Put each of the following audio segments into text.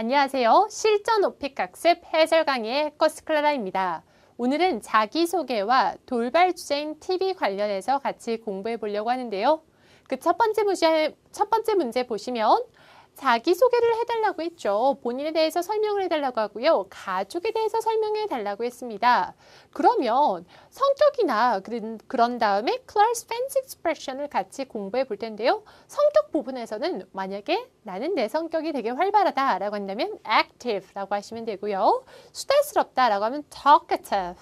안녕하세요. 실전 오픽 학습 해설 강의의 코스클라라입니다. 오늘은 자기소개와 돌발 주제인 TV 관련해서 같이 공부해 보려고 하는데요. 그 첫 번째 문제 보시면 자기소개를 해달라고 했죠. 본인에 대해서 설명을 해달라고 하고요. 가족에 대해서 설명해 달라고 했습니다. 그러면 성격이나 그런 다음에 Class Fancy Expression을 같이 공부해 볼 텐데요. 성격 부분에서는 만약에 나는 내 성격이 되게 활발하다 라고 한다면 active 라고 하시면 되고요. 수다스럽다 라고 하면 talkative.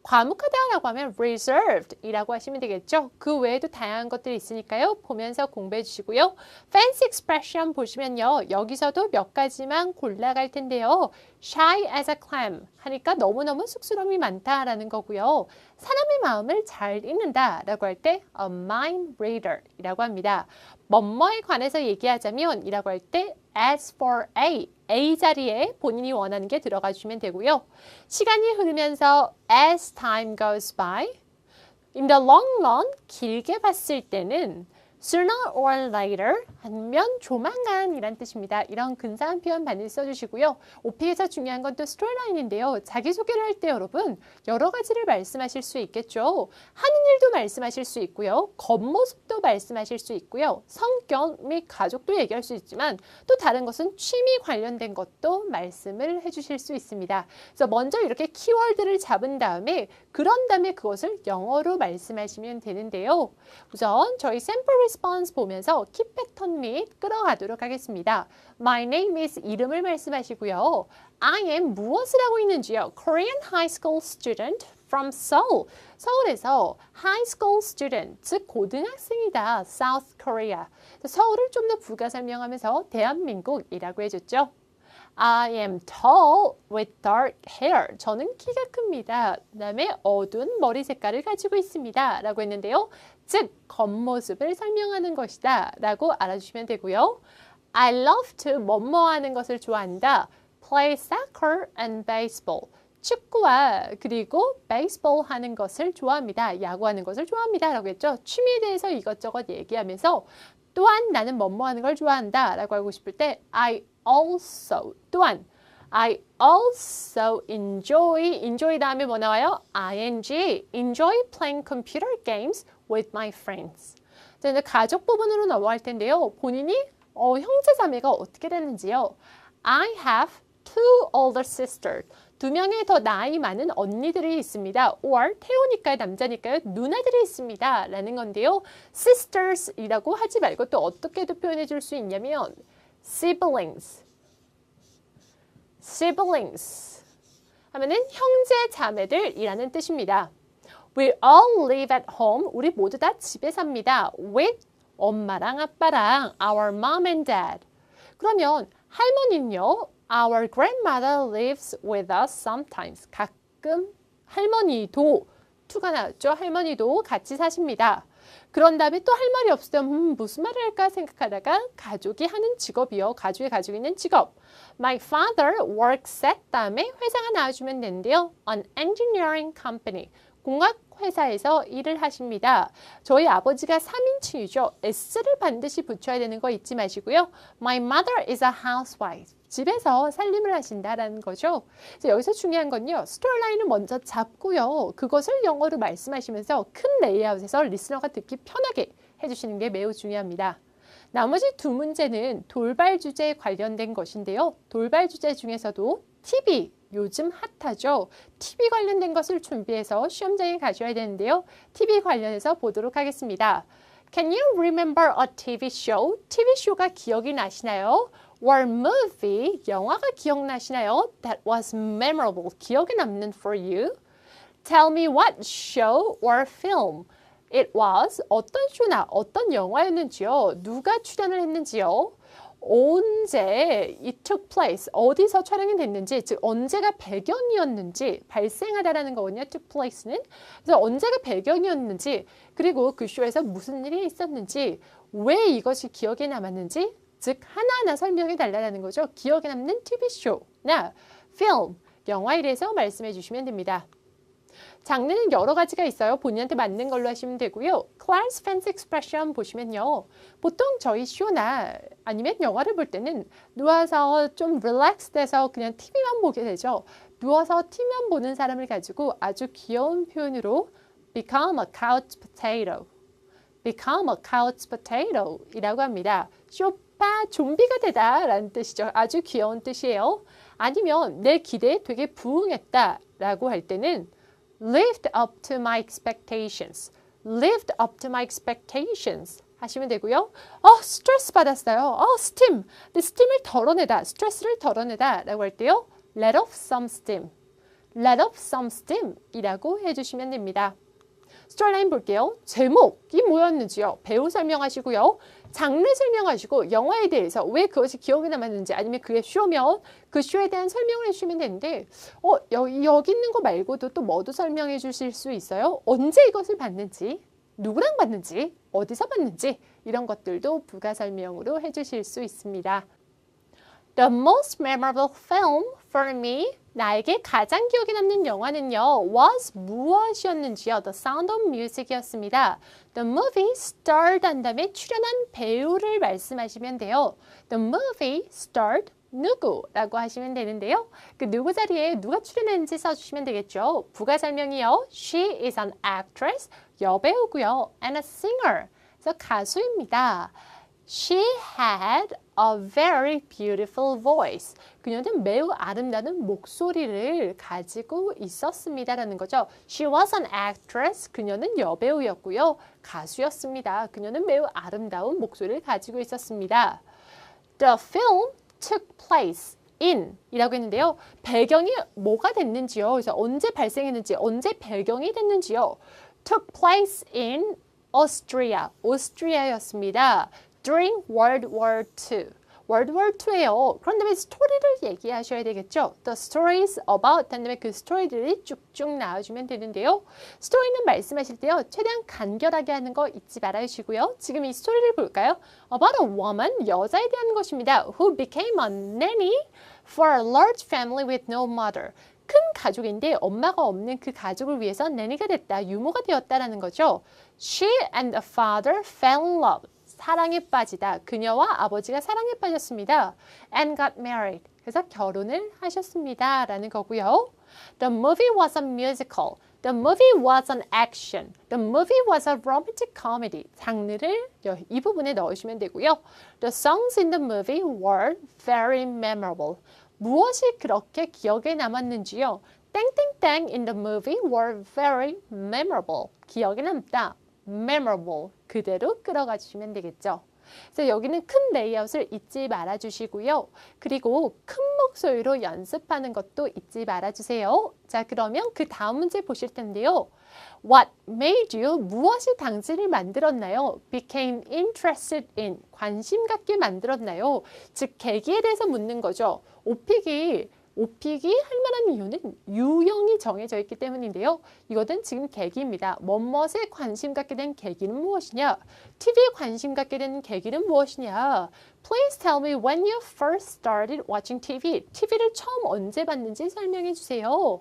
과묵하다라고 하면 reserved 이라고 하시면 되겠죠. 그 외에도 다양한 것들이 있으니까요. 보면서 공부해 주시고요. fancy expression 보시면요. 여기서도 몇 가지만 골라갈 텐데요. shy as a clam 하니까 너무너무 쑥스러움이 많다라는 거고요. 사람의 마음을 잘 읽는다라고 할 때 a mind reader 이라고 합니다. 뭐뭐에 관해서 얘기하자면 이라고 할 때 as for A 자리에 본인이 원하는 게 들어가 주시면 되고요. 시간이 흐르면서 as time goes by, in the long run, 길게 봤을 때는 sooner or later, 아니면 조만간 이란 뜻입니다. 이런 근사한 표현 반드시 써주시고요. 오픽에서 중요한 건 또 스토리라인인데요. 자기소개를 할 때 여러분 여러 가지를 말씀하실 수 있겠죠. 하는 일도 말씀하실 수 있고요. 겉모습도 말씀하실 수 있고요. 성격 및 가족도 얘기할 수 있지만 또 다른 것은 취미 관련된 것도 말씀을 해주실 수 있습니다. 그래서 먼저 이렇게 키워드를 잡은 다음에 그런 다음에 그것을 영어로 말씀하시면 되는데요. 우선 저희 샘플 response 보면서 키 패턴 및 끌어가도록 하겠습니다. My name is 이름을 말씀하시고요. I am 무엇을 하고 있는지요. Korean high school student from Seoul. 서울에서 high school student, 즉 고등학생이다. South Korea. 서울을 좀 더 부가 설명하면서 대한민국이라고 해줬죠. I am tall with dark hair. 저는 키가 큽니다. 그 다음에 어두운 머리 색깔을 가지고 있습니다. 라고 했는데요. 즉, 겉모습을 설명하는 것이다. 라고 알아주시면 되고요. I love to 뭐뭐 하는 것을 좋아한다. Play soccer and baseball. 축구와 그리고 베이스볼 하는 것을 좋아합니다. 야구하는 것을 좋아합니다. 라고 했죠. 취미에 대해서 이것저것 얘기하면서 또한 나는 뭐뭐 하는 걸 좋아한다. 라고 하고 싶을 때 I also 또한 I also enjoy 다음에 뭐 나와요? ing enjoy playing computer games with my friends. 자, 이제 가족 부분으로 넘어갈 텐데요. 본인이 형제 자매가 어떻게 되는지요? I have two older sisters. 두 명의 더 나이 많은 언니들이 있습니다. or 태우니까요, 남자니까요, 누나들이 있습니다. 라는 건데요. sisters이라고 하지 말고 또 어떻게도 표현해 줄 수 있냐면 siblings 하면은 형제 자매들이라는 뜻입니다. We all live at home. 우리 모두 다 집에 삽니다. with 엄마랑 아빠랑 our mom and dad. 그러면 할머니는요. Our grandmother lives with us sometimes. 가끔 할머니도 투가 나왔죠. 할머니도 같이 사십니다. 그런 다음에 또 할 말이 없을 때 무슨 말을 할까 생각하다가 가족이 하는 직업이요. 가족이 가지고 있는 직업. My father works at 다음에 회사가 나와주면 되는데요. An engineering company. 공학 회사에서 일을 하십니다. 저희 아버지가 3인칭이죠. S를 반드시 붙여야 되는 거 잊지 마시고요. My mother is a housewife. 집에서 살림을 하신다라는 거죠. 그래서 여기서 중요한 건요. 스토리라인을 먼저 잡고요. 그것을 영어로 말씀하시면서 큰 레이아웃에서 리스너가 듣기 편하게 해주시는 게 매우 중요합니다. 나머지 두 문제는 돌발 주제에 관련된 것인데요. 돌발 주제 중에서도 TV, 요즘 핫하죠. TV 관련된 것을 준비해서 시험장에 가셔야 되는데요. TV 관련해서 보도록 하겠습니다. Can you remember a TV show? TV 쇼가 기억이 나시나요? Or movie, 영화가 기억나시나요? That was memorable, 기억에 남는 for you. Tell me what show or film it was. 어떤 쇼나 어떤 영화였는지요? 누가 출연을 했는지요? 언제 it took place, 어디서 촬영이 됐는지, 즉 언제가 배경이었는지, 발생하다라는 거거든요. took place는. 그래서 언제가 배경이었는지, 그리고 그 쇼에서 무슨 일이 있었는지, 왜 이것이 기억에 남았는지, 즉 하나하나 설명해 달라는 거죠. 기억에 남는 TV쇼나 film, 영화에 대해서 말씀해 주시면 됩니다. 장르는 여러 가지가 있어요. 본인한테 맞는 걸로 하시면 되고요. class fancy expression 보시면요. 보통 저희 쇼나 아니면 영화를 볼 때는 누워서 좀 relax 돼서 그냥 TV만 보게 되죠. 누워서 TV만 보는 사람을 가지고 아주 귀여운 표현으로 become a couch potato. become a couch potato 이라고 합니다. 쇼파 좀비가 되다 라는 뜻이죠. 아주 귀여운 뜻이에요. 아니면 내 기대에 되게 부응했다 라고 할 때는 lived up to my expectations. lived up to my expectations 하시면 되고요. 스트레스 받았어요. 스팀. 내 스팀을 덜어내다. 스트레스를 덜어내다 라고 할 때요. let off some steam. let off some steam 이라고 해주시면 됩니다. 스토리라인 볼게요. 제목이 뭐였는지요. 배우 설명하시고요. 장르 설명하시고 영화에 대해서 왜 그것이 기억에 남았는지 아니면 그게 쇼면 그 쇼에 대한 설명을 해주시면 되는데 여기 있는 거 말고도 또 뭐도 설명해 주실 수 있어요. 언제 이것을 봤는지 누구랑 봤는지 어디서 봤는지 이런 것들도 부가 설명으로 해주실 수 있습니다. The most memorable film for me 나에게 가장 기억에 남는 영화는요. was 무엇이었는지요. The Sound of Music이었습니다. The movie starred 한 다음에 출연한 배우를 말씀하시면 돼요. The movie starred 누구라고 하시면 되는데요. 그 누구 자리에 누가 출연했는지 써주시면 되겠죠. 부가 설명이요. She is an actress, 여배우고요. And a singer, 그래서 가수입니다. She had a very beautiful voice. 그녀는 매우 아름다운 목소리를 가지고 있었습니다라는 거죠. She was an actress. 그녀는 여배우였고요. 가수였습니다. 그녀는 매우 아름다운 목소리를 가지고 있었습니다. The film took place in 이라고 했는데요. 배경이 뭐가 됐는지요. 그래서 언제 발생했는지, 언제 배경이 됐는지요. took place in Austria. 오스트리아였습니다. During World War II. World War II예요. 그런 다음에 스토리를 얘기하셔야 되겠죠. The stories about 한 다음에 그 스토리들이 쭉쭉 나와주면 되는데요. 스토리는 말씀하실 때요. 최대한 간결하게 하는 거 잊지 말아주시고요. 지금 이 스토리를 볼까요? About a woman, 여자에 대한 것입니다. Who became a nanny for a large family with no mother. 큰 가족인데 엄마가 없는 그 가족을 위해서 nanny가 됐다. 유모가 되었다라는 거죠. She and the father fell in love. 사랑에 빠지다. 그녀와 아버지가 사랑에 빠졌습니다. And got married. 그래서 결혼을 하셨습니다. 라는 거고요. The movie was a musical. The movie was an action. The movie was a romantic comedy. 장르를 이 부분에 넣으시면 되고요. The songs in the movie were very memorable. 무엇이 그렇게 기억에 남았는지요. 땡땡땡 in the movie were very memorable. 기억에 남다. memorable 그대로 끌어가 주시면 되겠죠. 그래서 여기는 큰 레이아웃을 잊지 말아 주시고요. 그리고 큰 목소리로 연습하는 것도 잊지 말아 주세요. 자, 그러면 그 다음 문제 보실 텐데요. What made you 무엇이 당신을 만들었나요? became interested in 관심 갖게 만들었나요? 즉 계기에 대해서 묻는 거죠. 오픽이 할 만한 이유는 유형이 정해져 있기 때문인데요. 이것은 지금 계기입니다. 뭐뭇에 관심 갖게 된 계기는 무엇이냐? TV에 관심 갖게 된 계기는 무엇이냐? Please tell me when you first started watching TV. TV를 처음 언제 봤는지 설명해 주세요.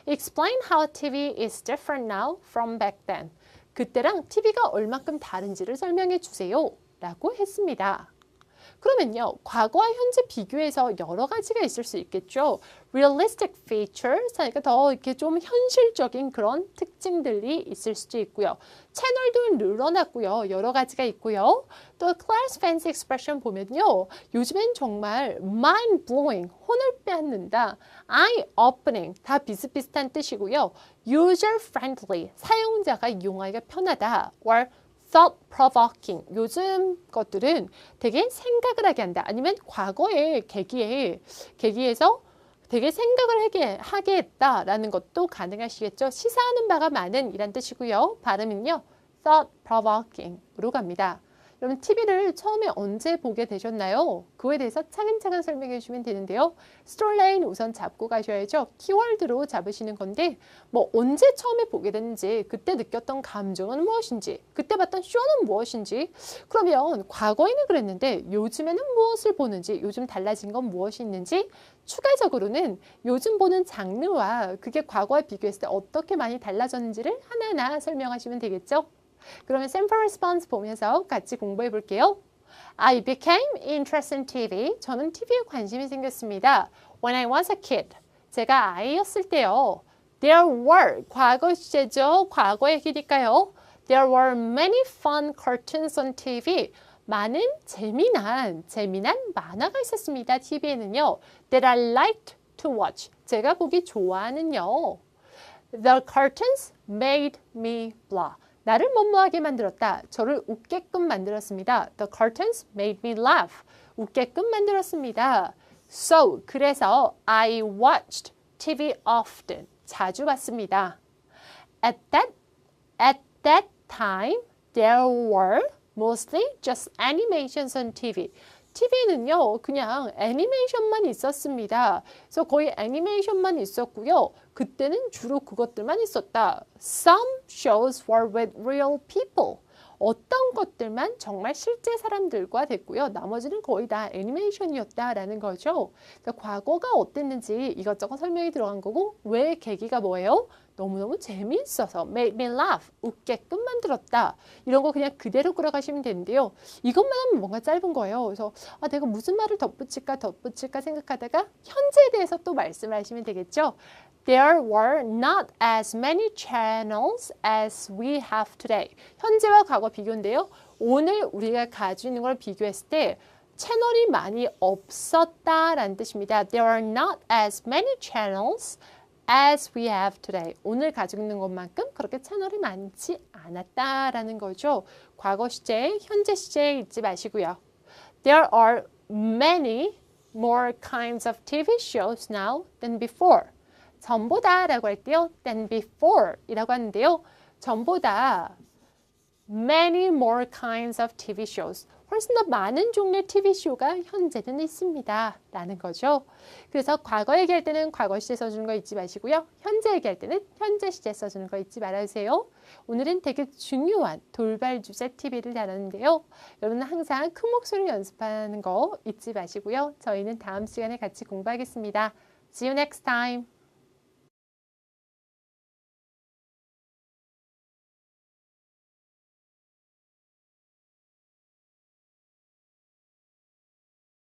Explain how TV is different now from back then. 그때랑 TV가 얼마큼 다른지를 설명해 주세요. 라고 했습니다. 그러면요, 과거와 현재 비교해서 여러 가지가 있을 수 있겠죠. Realistic features, 그러니까 더 이렇게 좀 현실적인 그런 특징들이 있을 수도 있고요. 채널도 늘어났고요. 여러 가지가 있고요. 또 class fancy expression 보면요, 요즘엔 정말 mind blowing, 혼을 빼앗는다, eye opening, 다 비슷비슷한 뜻이고요. user friendly, 사용자가 이용하기가 편하다, or thought-provoking. 요즘 것들은 되게 생각을 하게 한다. 아니면 과거의 계기에서 되게 생각을 하게 했다라는 것도 가능하시겠죠. 시사하는 바가 많은 이란 뜻이고요. 발음은요. thought-provoking으로 갑니다. 여러분 TV를 처음에 언제 보게 되셨나요? 그거에 대해서 차근차근 설명해 주시면 되는데요. 스토리라인 우선 잡고 가셔야죠. 키워드로 잡으시는 건데 뭐 언제 처음에 보게 됐는지, 그때 느꼈던 감정은 무엇인지, 그때 봤던 쇼는 무엇인지, 그러면 과거에는 그랬는데 요즘에는 무엇을 보는지, 요즘 달라진 건 무엇이 있는지, 추가적으로는 요즘 보는 장르와 그게 과거와 비교했을 때 어떻게 많이 달라졌는지를 하나하나 설명하시면 되겠죠. 그러면 simple response 보면서 같이 공부해 볼게요. I became interested in TV. 저는 TV에 관심이 생겼습니다. When I was a kid. 제가 아이였을 때요. There were. 과거 시제죠. 과거 얘기니까요. There were many fun cartoons on TV. 많은 재미난 만화가 있었습니다. TV에는요. That I liked to watch. 제가 보기 좋아하는요. The cartoons made me blah. 나를 뭐뭐하게 만들었다. 저를 웃게끔 만들었습니다. The cartoons made me laugh. 웃게끔 만들었습니다. So, 그래서 I watched TV often. 자주 봤습니다. At that time, there were mostly just animations on TV. TV는요, 그냥 애니메이션만 있었습니다. 그래서 거의 애니메이션만 있었고요. 그때는 주로 그것들만 있었다. Some shows were with real people. 어떤 것들만 정말 실제 사람들과 됐고요. 나머지는 거의 다 애니메이션이었다라는 거죠. 그래서 과거가 어땠는지 이것저것 설명이 들어간 거고 왜 계기가 뭐예요? 너무너무 재미있어서 made me laugh, 웃게끔 만들었다. 이런 거 그냥 그대로 끌어가시면 되는데요. 이것만 하면 뭔가 짧은 거예요. 그래서 내가 무슨 말을 덧붙일까 생각하다가 현재에 대해서 또 말씀하시면 되겠죠. There were not as many channels as we have today. 현재와 과거 비교인데요. 오늘 우리가 가지고 있는 걸 비교했을 때 채널이 많이 없었다라는 뜻입니다. There are not as many channels as we have today. 오늘 가지고 있는 것만큼 그렇게 채널이 많지 않았다라는 거죠. 과거 시제, 현재 시제 잊지 마시고요. There are many more kinds of TV shows now than before. 전보다 라고 할 때요. than before 이라고 하는데요. 전보다 many more kinds of TV shows. 훨씬 더 많은 종류의 TV쇼가 현재는 있습니다. 라는 거죠. 그래서 과거 얘기할 때는 과거 시제 써주는 거 잊지 마시고요. 현재 얘기할 때는 현재 시제 써주는 거 잊지 말아주세요. 오늘은 되게 중요한 돌발 주제 TV를 다뤘는데요. 여러분은 항상 큰 목소리로 연습하는 거 잊지 마시고요. 저희는 다음 시간에 같이 공부하겠습니다. See you next time.